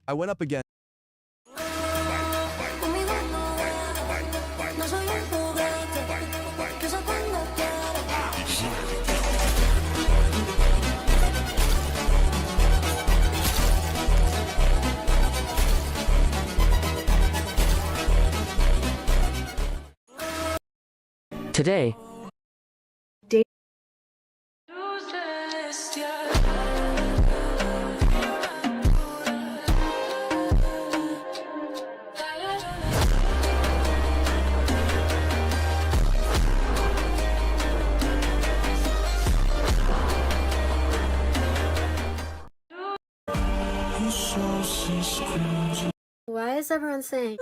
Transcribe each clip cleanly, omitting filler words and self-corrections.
I went up again. Today, Why is everyone saying?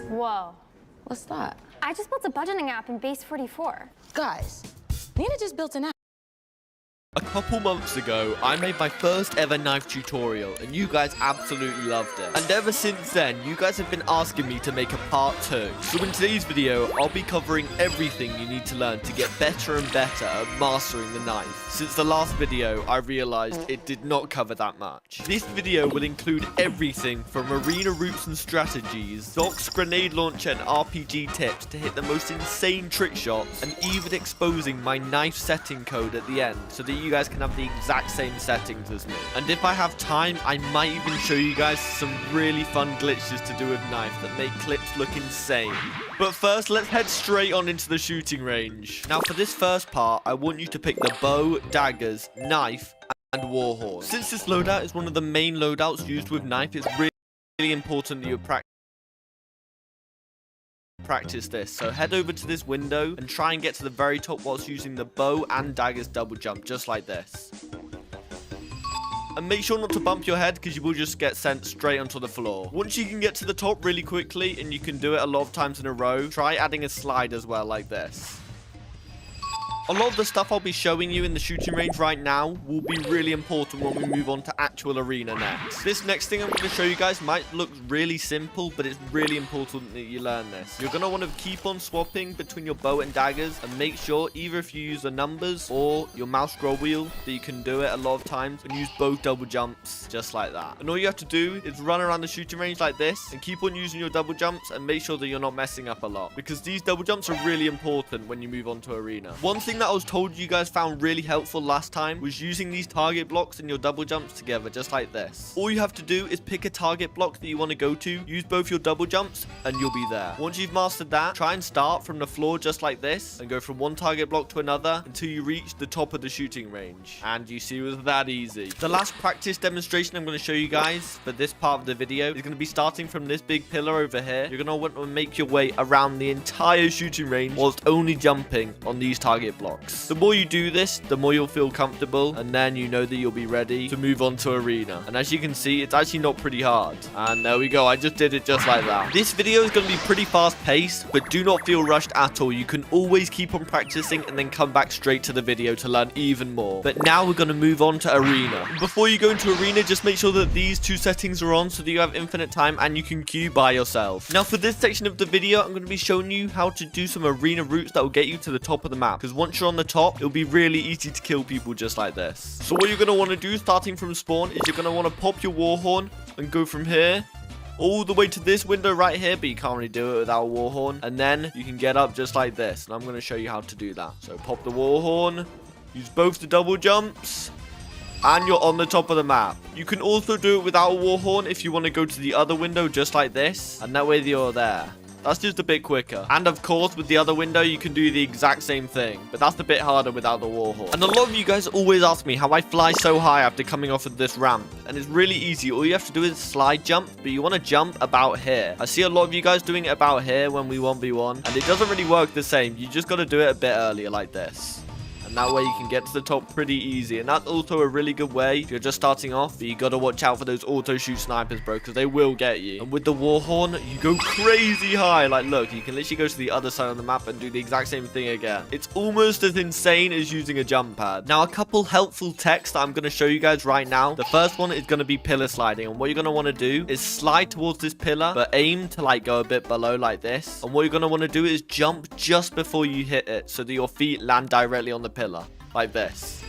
Whoa. What's that? I just built a budgeting app in Base 44. Guys, Nina just built an app. A couple months ago, I made my first ever knife tutorial, and you guys absolutely loved it. And ever since then, you guys have been asking me to make a part 2. So in today's video, I'll be covering everything you need to learn to get better and better at mastering the knife. Since the last video, I realized it did not cover that much. This video will include everything from arena routes and strategies, Doc's grenade launcher and RPG tips to hit the most insane trick shots, and even exposing my knife setting code at the end, so that you guys can have the exact same settings as me. And if I have time, I might even show you guys some really fun glitches to do with knife that make clips look insane. But first, let's head straight on into the shooting range. Now for this first part, I want you to pick the bow, daggers, knife, and warhorn. Since this loadout is one of the main loadouts used with knife, it's really important that you practice this. So head over to this window and try and get to the very top whilst using the bow and daggers double jump, just like this. And make sure not to bump your head, because you will just get sent straight onto the floor. Once you can get to the top really quickly, and you can do it a lot of times in a row, try adding a slide as well, like this. A lot of the stuff I'll be showing you in the shooting range right now will be really important when we move on to actual arena next. This next thing I'm going to show you guys might look really simple, but it's really important that you learn this. You're going to want to keep on swapping between your bow and daggers, and make sure either if you use the numbers or your mouse scroll wheel that you can do it a lot of times, and use both double jumps just like that. And all you have to do is run around the shooting range like this and keep on using your double jumps, and make sure that you're not messing up a lot, because these double jumps are really important when you move on to arena. One thing that I was told you guys found really helpful last time was using these target blocks and your double jumps together, just like this. All you have to do is pick a target block that you want to go to, use both your double jumps, and you'll be there. Once you've mastered that, try and start from the floor just like this, and go from one target block to another until you reach the top of the shooting range. And you see, it was that easy. The last practice demonstration I'm going to show you guys for this part of the video is going to be starting from this big pillar over here. You're going to want to make your way around the entire shooting range whilst only jumping on these target blocks. blocks. The more you do this, the more you'll feel comfortable, and then you know that you'll be ready to move on to arena. And as you can see, it's actually not pretty hard. And there we go. I just did it just like that. This video is going to be pretty fast paced, but do not feel rushed at all. You can always keep on practicing and then come back straight to the video to learn even more. But now we're going to move on to arena. Before you go into arena, just make sure that these two settings are on so that you have infinite time and you can queue by yourself. Now for this section of the video, I'm going to be showing you how to do some arena routes that will get you to the top of the map. Because once you're on the top, it'll be really easy to kill people just like this. So what you're going to want to do starting from spawn is you're going to want to pop your war horn and go from here all the way to this window right here, but you can't really do it without a war horn. And then you can get up just like this, and I'm going to show you how to do that. So pop the war horn, use both the double jumps, and you're on the top of the map. You can also do it without a war horn if you want to go to the other window just like this, and that way you're there. That's just a bit quicker. And of course, with the other window, you can do the exact same thing. But that's a bit harder without the war horn. And a lot of you guys always ask me how I fly so high after coming off of this ramp. And it's really easy. All you have to do is slide jump. But you want to jump about here. I see a lot of you guys doing it about here when we 1v1. And it doesn't really work the same. You just got to do it a bit earlier like this. And that way you can get to the top pretty easy. And that's also a really good way if you're just starting off. But you got to watch out for those auto shoot snipers, bro, because they will get you. And with the war horn, you go crazy high. Like, look, you can literally go to the other side of the map and do the exact same thing again. It's almost as insane as using a jump pad. Now, a couple helpful techs that I'm going to show you guys right now. The first one is going to be pillar sliding. And what you're going to want to do is slide towards this pillar, but aim to like go a bit below like this. And what you're going to want to do is jump just before you hit it so that your feet land directly on the pillar like this.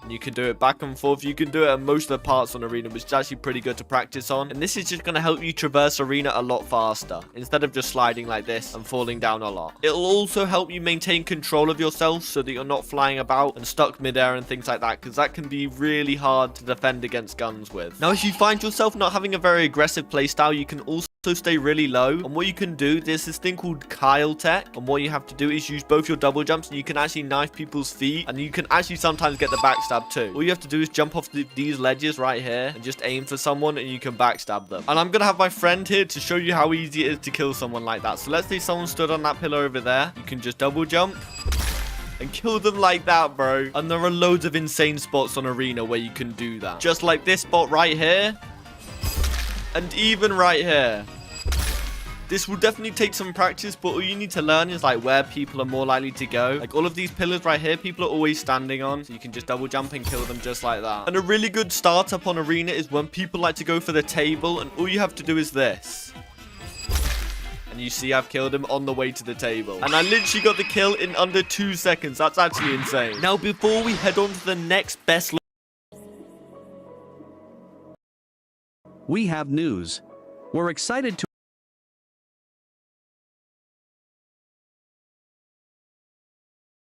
And you can do it back and forth. You can do it at most of the parts on arena, which is actually pretty good to practice on. And this is just going to help you traverse arena a lot faster instead of just sliding like this and falling down a lot. It'll also help you maintain control of yourself so that you're not flying about and stuck midair and things like that, because that can be really hard to defend against guns with. Now if you find yourself not having a very aggressive playstyle, you can also stay really low. And what you can do, there's this thing called Kyle tech, and what you have to do is use both your double jumps, and you can actually knife people's feet, and you can actually sometimes get the backstab too. All you have to do is jump off these ledges right here and just aim for someone, and you can backstab them. And I'm gonna have my friend here to show you how easy it is to kill someone like that. So let's say someone stood on that pillar over there. You can just double jump and kill them like that, bro. And there are loads of insane spots on arena where you can do that, just like this spot right here, and even right here. This will definitely take some practice, but all you need to learn is like where people are more likely to go. Like all of these pillars right here, people are always standing on, so you can just double jump and kill them just like that. And a really good startup on arena is when people like to go for the table, and all you have to do is this. And you see I've killed him on the way to the table. And I literally got the kill in under 2 seconds. That's actually insane. Now before we head on to the next best, we have news. We're excited to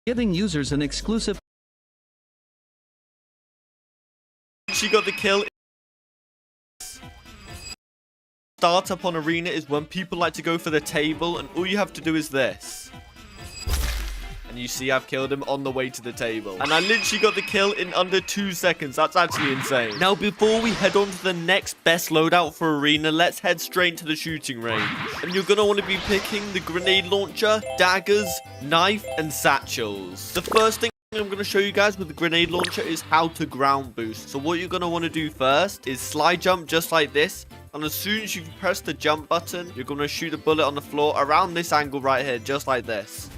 giving users an exclusive. she got the kill. Startup on arena is when people like to go for the table, and all you have to do is this. And you see I've killed him on the way to the table. And I literally got the kill in under 2 seconds. That's actually insane. Now, before we head on to the next best loadout for arena, let's head straight to the shooting range. And you're going to want to be picking the grenade launcher, daggers, knife, and satchels. The first thing I'm going to show you guys with the grenade launcher is how to ground boost. So what you're going to want to do first is slide jump just like this. And as soon as you press the jump button, you're going to shoot a bullet on the floor around this angle right here, just like this.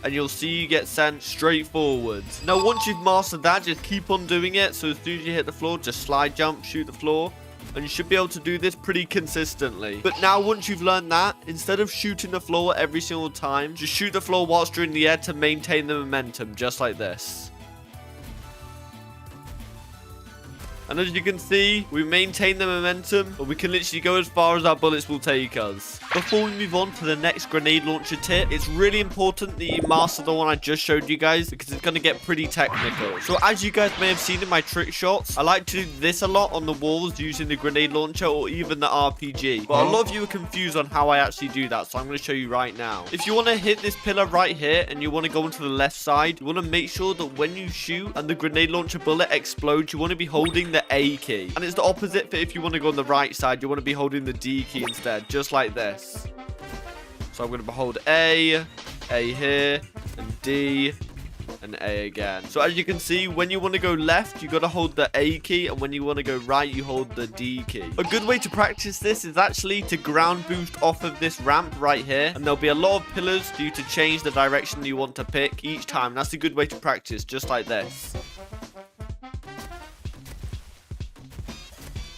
And you'll see you get sent straight forwards. Now, once you've mastered that, just keep on doing it. So as soon as you hit the floor, just slide jump, shoot the floor. And you should be able to do this pretty consistently. But now, once you've learned that, instead of shooting the floor every single time, just shoot the floor whilst you're in the air to maintain the momentum, just like this. And as you can see, we maintain the momentum, but we can literally go as far as our bullets will take us. Before we move on to the next grenade launcher tip, it's really important that you master the one I just showed you guys, because it's going to get pretty technical. So as you guys may have seen in my trick shots, I like to do this a lot on the walls using the grenade launcher or even the RPG. But a lot of you are confused on how I actually do that, so I'm going to show you right now. If you want to hit this pillar right here and you want to go into the left side, you want to make sure that when you shoot and the grenade launcher bullet explodes, you want to be holding the A key. And it's the opposite for if you want to go on the right side, you want to be holding the D key instead, just like this. So I'm going to hold A here, and D, and A again. So as you can see, when you want to go left, you got to hold the A key, and when you want to go right, you hold the D key. A good way to practice this is actually to ground boost off of this ramp right here, and there'll be a lot of pillars for you to change the direction you want to pick each time. That's a good way to practice, just like this.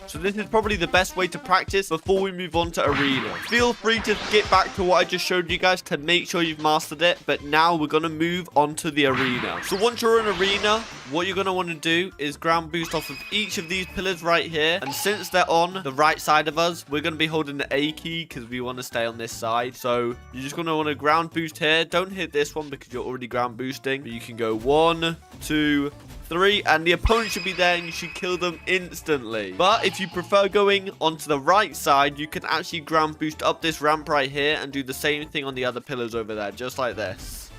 So this is probably the best way to practice before we move on to arena. Feel free to skip back to what I just showed you guys to make sure you've mastered it. But now we're going to move on to the arena. So once you're in arena, what you're going to want to do is ground boost off of each of these pillars right here. And since they're on the right side of us, we're going to be holding the A key because we want to stay on this side. So you're just going to want to ground boost here. Don't hit this one because you're already ground boosting. But you can go 1, 2, 3, and the opponent should be there and you should kill them instantly. But if you prefer going onto the right side, you can actually ground boost up this ramp right here and do the same thing on the other pillars over there, just like this.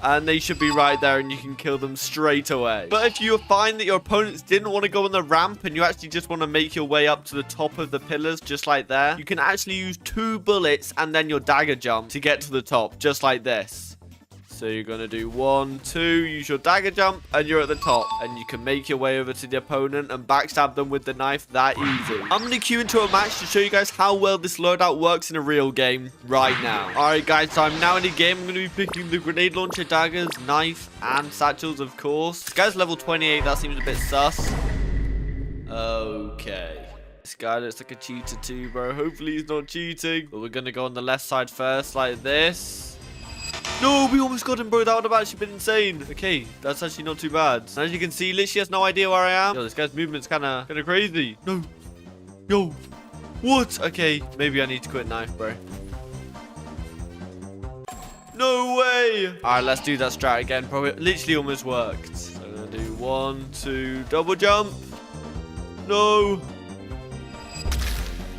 And they should be right there and you can kill them straight away. But if you find that your opponents didn't want to go on the ramp and you actually just want to make your way up to the top of the pillars, just like there, you can actually use 2 bullets and then your dagger jump to get to the top, just like this. So you're going to do 1, 2, use your dagger jump, and you're at the top. And you can make your way over to the opponent and backstab them with the knife that easy. I'm going to queue into a match to show you guys how well this loadout works in a real game right now. Alright guys, so I'm now in the game. I'm going to be picking the grenade launcher, daggers, knife, and satchels, of course. This guy's level 28. That seems a bit sus. Okay. This guy looks like a cheater too, bro. Hopefully he's not cheating. But we're going to go on the left side first, like this. No, we almost got him, bro. That would have actually been insane. Okay, that's actually not too bad. And as you can see, literally has no idea where I am. Yo, this guy's movement's kind of crazy. No. Yo. What? Okay, maybe I need to quit knife, bro. No way. All right, let's do that strat again, bro. It literally almost worked. So I'm going to do 1, 2, double jump. No.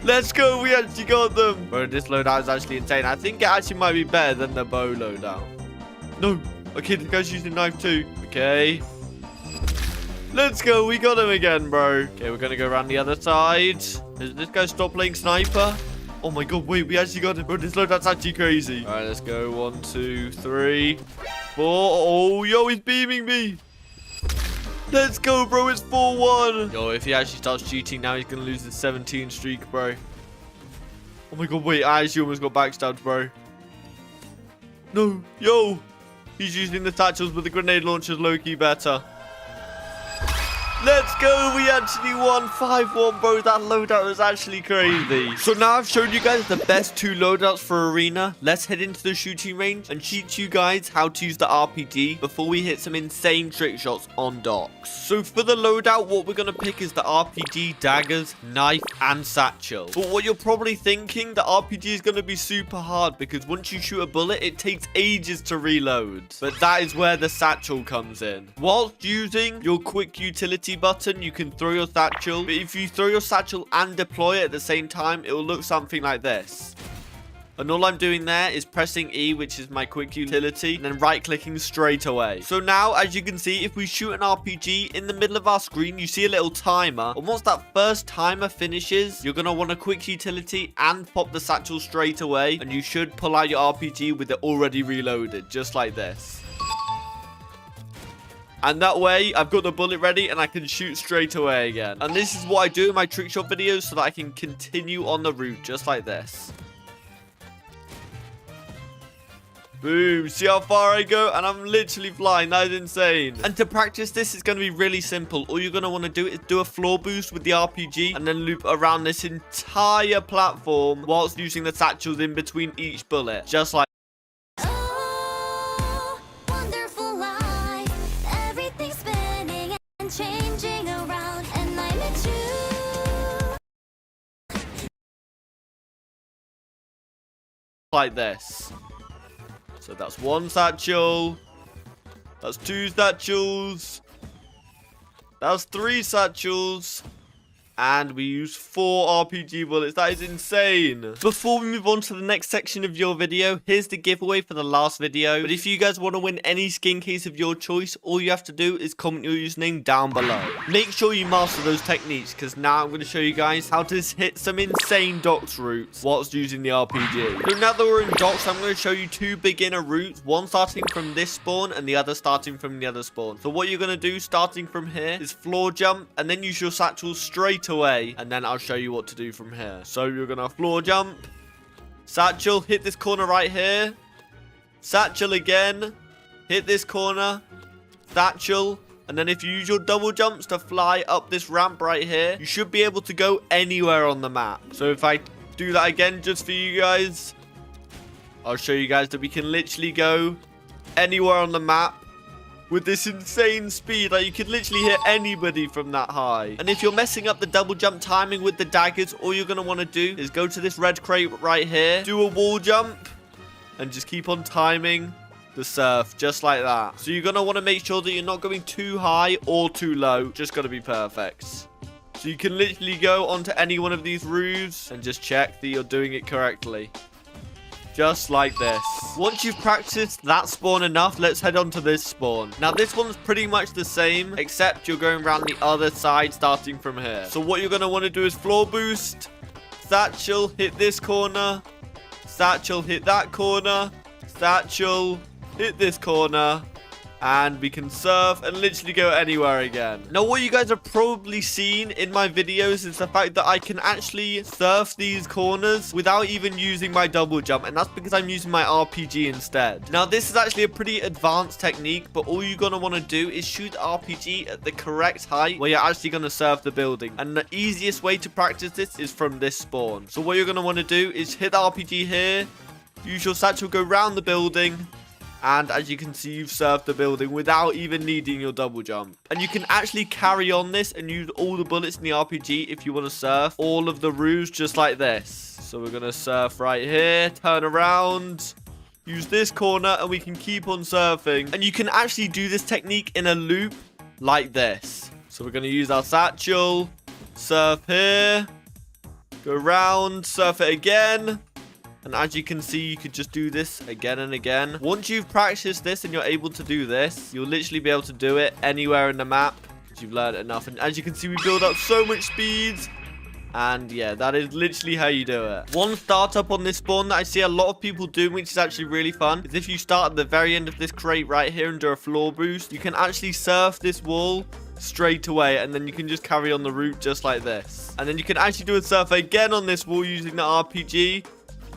Let's go, we actually got them. Bro, this loadout is actually insane. I think it actually might be better than the bow loadout. No. Okay, the guy's using knife too. Okay. Let's go, we got him again, bro. Okay, we're going to go around the other side. Has this guy stopped playing sniper? Oh my god, wait, we actually got him. Bro, this loadout's actually crazy. All right, let's go. 1, 2, 3, 4. Oh, yo, he's beaming me. Let's go, bro. It's 4-1. Yo, if he actually starts cheating now, he's going to lose the 17 streak, bro. Oh, my God. Wait, I actually almost got backstabbed, bro. No. Yo. He's using the satchels, but the grenade launcher's low-key better. Let's go. We actually won 5-1, bro. That loadout was actually crazy. So now I've shown you guys the best 2 loadouts for arena. Let's head into the shooting range and teach you guys how to use the RPG before we hit some insane trick shots on docks. So for the loadout, what we're going to pick is the RPG, daggers, knife, and satchel. But what you're probably thinking, the RPG is going to be super hard because once you shoot a bullet, it takes ages to reload. But that is where the satchel comes in. Whilst using your quick utility button, you can throw your satchel, but if you throw your satchel and deploy it at the same time, it will look something like this. And all I'm doing there is pressing E, which is my quick utility, and then right clicking straight away. So now, as you can see, if we shoot an RPG, in the middle of our screen, you see a little timer. And once that first timer finishes, you're going to want a quick utility and pop the satchel straight away. And you should pull out your RPG with it already reloaded, just like this. And that way, I've got the bullet ready and I can shoot straight away again. And this is what I do in my trick shot videos so that I can continue on the route just like this. Boom. See how far I go? And I'm literally flying. That is insane. And to practice this, it's going to be really simple. All you're going to want to do is do a floor boost with the RPG and then loop around this entire platform whilst using the satchels in between each bullet. Just like changing around and I met you like this. So that's 1 satchel. That's 2 satchels. That's 3 satchels. And we use 4 RPG bullets. That is insane. Before we move on to the next section of your video, here's the giveaway for the last video. But if you guys want to win any skin case of your choice, all you have to do is comment your username down below. Make sure you master those techniques, because now I'm going to show you guys how to hit some insane docks routes whilst using the RPG. So now that we're in docks, I'm going to show you 2 beginner routes. One starting from this spawn and the other starting from the other spawn. So what you're going to do starting from here is floor jump and then use your satchel straight away, and then I'll show you what to do from here. So you're gonna floor jump, satchel, hit this corner right here, satchel again, hit this corner, satchel, and then if you use your double jumps to fly up this ramp right here, you should be able to go anywhere on the map. So if I do that again just for you guys, I'll show you guys that we can literally go anywhere on the map with this insane speed. Like, you could literally hit anybody from that high. And if you're messing up the double jump timing with the daggers, all you're going to want to do is go to this red crate right here, do a wall jump, and just keep on timing the surf just like that. So you're going to want to make sure that you're not going too high or too low. Just got to be perfect. So you can literally go onto any one of these roofs and just check that you're doing it correctly. Just like this. Once you've practiced that spawn enough, let's head on to this spawn. Now, this one's pretty much the same, except you're going around the other side starting from here. So what you're going to want to do is floor boost, satchel, hit this corner, satchel, hit that corner, satchel, hit this corner, and we can surf and literally go anywhere again. Now, what you guys have probably seen in my videos is the fact that I can actually surf these corners without even using my double jump, and that's because I'm using my RPG instead. Now, this is actually a pretty advanced technique, but all you're going to want to do is shoot the RPG at the correct height where you're actually going to surf the building. And the easiest way to practice this is from this spawn. So what you're going to want to do is hit the RPG here, use your satchel, go around the building, and as you can see, you've surfed the building without even needing your double jump. And you can actually carry on this and use all the bullets in the RPG if you want to surf all of the roofs just like this. So we're going to surf right here, turn around, use this corner, and we can keep on surfing. And you can actually do this technique in a loop like this. So we're going to use our satchel, surf here, go around, surf it again. And as you can see, you could just do this again and again. Once you've practiced this and you're able to do this, you'll literally be able to do it anywhere in the map because you've learned enough. And as you can see, we build up so much speed. And yeah, that is literally how you do it. One startup on this spawn that I see a lot of people doing, which is actually really fun, is if you start at the very end of this crate right here and do a floor boost, you can actually surf this wall straight away, and then you can just carry on the route just like this. And then you can actually do a surf again on this wall using the RPG.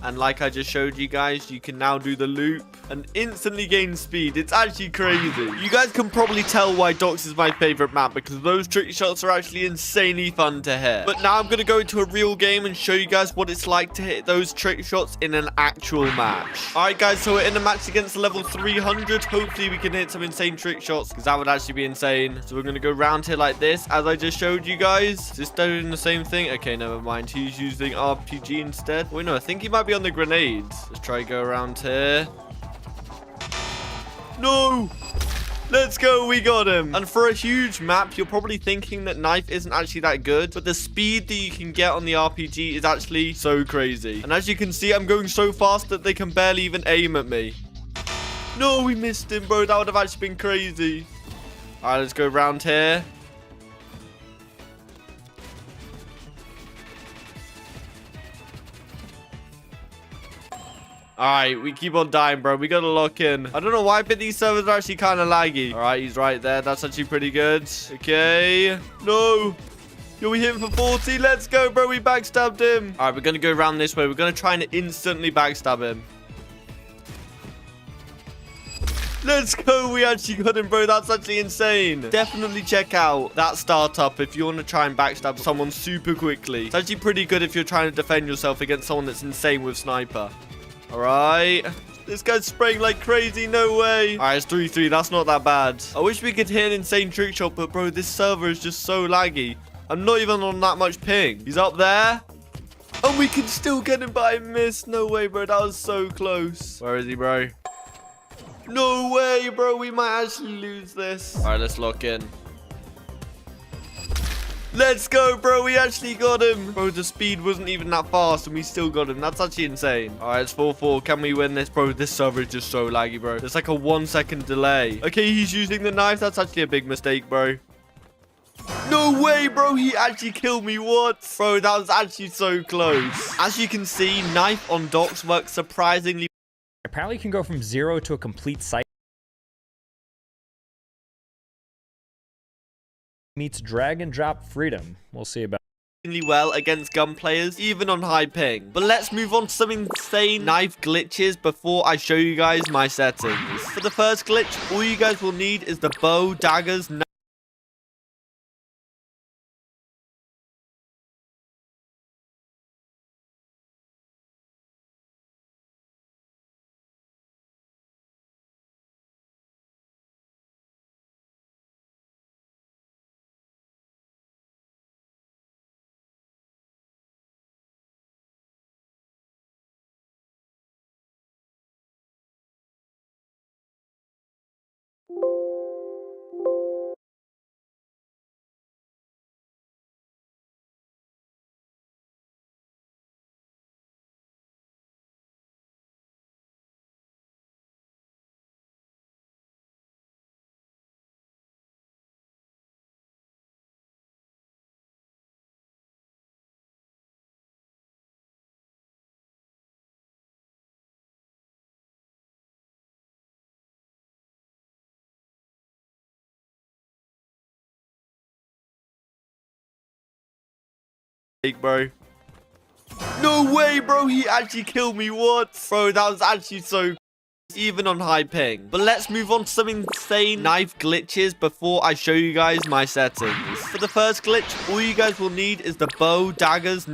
And like I just showed you guys, you can now do the loop and instantly gain speed. It's actually crazy. You guys can probably tell why Docks is my favorite map, because those trick shots are actually insanely fun to hit. But now I'm going to go into a real game and show you guys what it's like to hit those trick shots in an actual match. Alright guys, so we're in a match against level 300. Hopefully we can hit some insane trick shots, because that would actually be insane. So we're going to go around here like this, as I just showed you guys. Is this doing the same thing? Okay, never mind. He's using RPG instead. Wait, no, I think he might be on the grenades. Let's try to go around here. No! Let's go, we got him. And for a huge map, you're probably thinking that knife isn't actually that good, but the speed that you can get on the RPG is actually so crazy. And as you can see, I'm going so fast that they can barely even aim at me. No, we missed him, bro. That would have actually been crazy. All right, let's go around here. Alright, we keep on dying, bro. We gotta lock in. I don't know why, but these servers are actually kind of laggy. Alright, he's right there. That's actually pretty good. Okay. No. Yo, we hit him for 40. Let's go, bro. We backstabbed him. Alright, we're gonna go around this way. We're gonna try and instantly backstab him. Let's go. We actually got him, bro. That's actually insane. Definitely check out that startup if you want to try and backstab someone super quickly. It's actually pretty good if you're trying to defend yourself against someone that's insane with sniper. Alright. This guy's spraying like crazy. No way. Alright, it's 3-3. That's not that bad. I wish we could hit an insane trick shot, but bro, this server is just so laggy. I'm not even on that much ping. He's up there. And we can still get him, but I missed. No way, bro. That was so close. Where is he, bro? No way, bro. We might actually lose this. Alright, let's lock in. Let's go, bro. We actually got him. Bro, the speed wasn't even that fast, and we still got him. That's actually insane. All right, it's 4-4. Can we win this? Bro, this server is just so laggy, bro. There's like a 1-second delay. Okay, he's using the knife. That's actually a big mistake, bro. No way, bro. He actually killed me. What? Bro, that was actually so close. As you can see, knife on docks works surprisingly. Apparently, you can go from 0 to a complete site. Meets drag and drop freedom. We'll see about well against gun players, even on high ping. But let's move on to some insane knife glitches before I show you guys my settings. For the first glitch, all you guys will need is the bow, daggers, bro. No way, bro. He actually killed me. What? Bro, that was actually so even on high ping. But let's move on to some insane knife glitches before I show you guys my settings. For the first glitch, all you guys will need is the bow, daggers,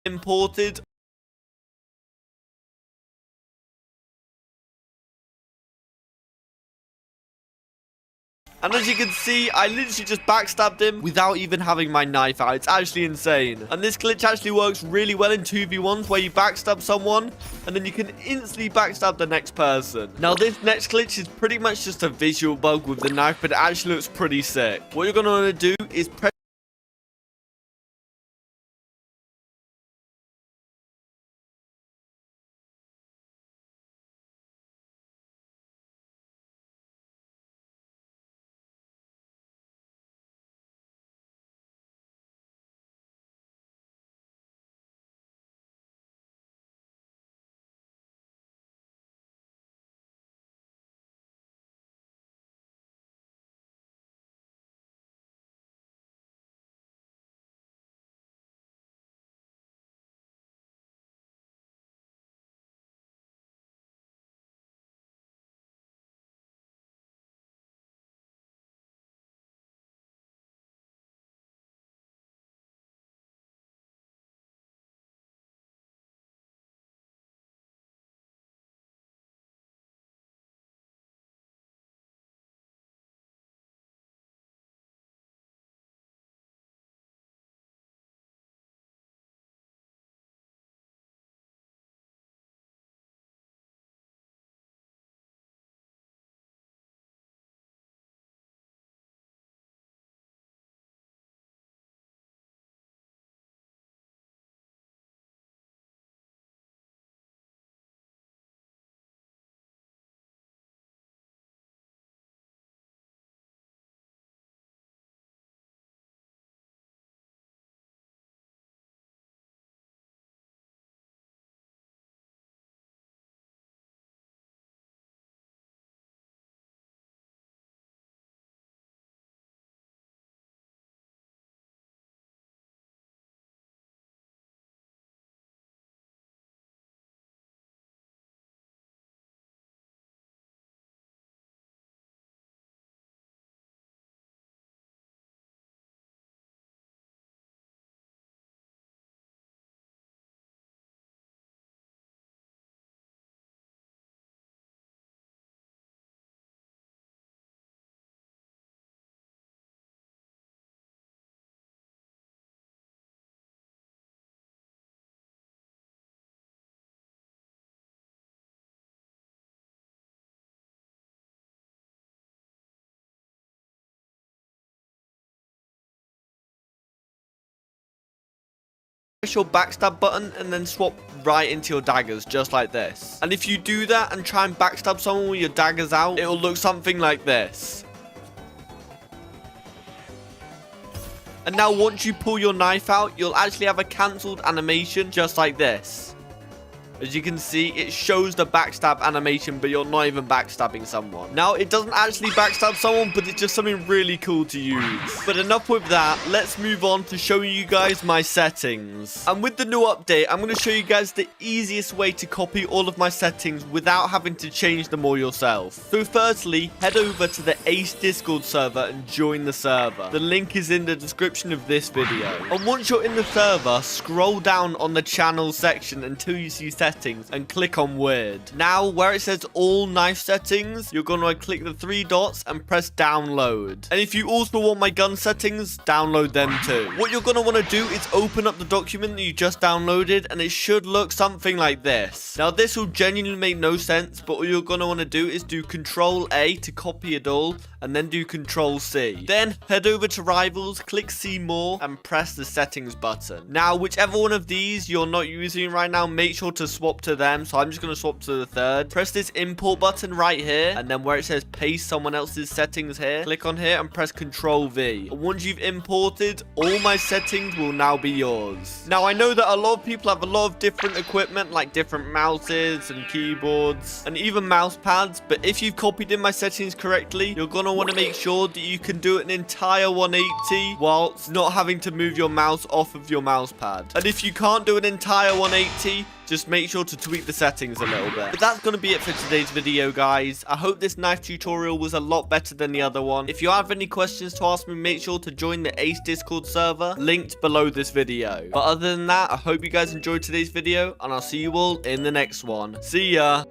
imported. And as you can see, I literally just backstabbed him without even having my knife out. It's actually insane. And this glitch actually works really well in 2v1s where you backstab someone and then you can instantly backstab the next person. Now, this next glitch is pretty much just a visual bug with the knife, but it actually looks pretty sick. What you're going to want to do is press press your backstab button and then swap right into your daggers, just like this. And if you do that and try and backstab someone with your daggers out, it'll look something like this. And now once you pull your knife out, you'll actually have a cancelled animation just like this. As you can see, it shows the backstab animation, but you're not even backstabbing someone. Now, it doesn't actually backstab someone, but it's just something really cool to use. But enough with that, let's move on to showing you guys my settings. And with the new update, I'm going to show you guys the easiest way to copy all of my settings without having to change them all yourself. So firstly, head over to the Ace Discord server and join the server. The link is in the description of this video. And once you're in the server, scroll down on the channel section until you see settings and click on weird. Now where it says all knife settings, you're going to click the 3 dots and press download. And if you also want my gun settings, download them too. What you're going to want to do is open up the document that you just downloaded, and it should look something like this. Now this will genuinely make no sense, but what you're going to want to do is do Control A to copy it all, and then do Control C. Then head over to Rivals, click See More, and press the settings button. Now whichever one of these you're not using right now, make sure to swap to them. So I'm just going to swap to the third. Press this import button right here, and then where it says paste someone else's settings here, click on here and press Control V. And once you've imported, all my settings will now be yours. Now I know that a lot of people have a lot of different equipment, like different mouses and keyboards and even mouse pads, but if you've copied in my settings correctly, you're going to want to make sure that you can do an entire 180 whilst not having to move your mouse off of your mouse pad. And if you can't do an entire 180, just make sure to tweak the settings a little bit. But that's going to be it for today's video, guys. I hope this knife tutorial was a lot better than the other one. If you have any questions to ask me, make sure to join the Ace Discord server, linked below this video. But other than that, I hope you guys enjoyed today's video, and I'll see you all in the next one. See ya!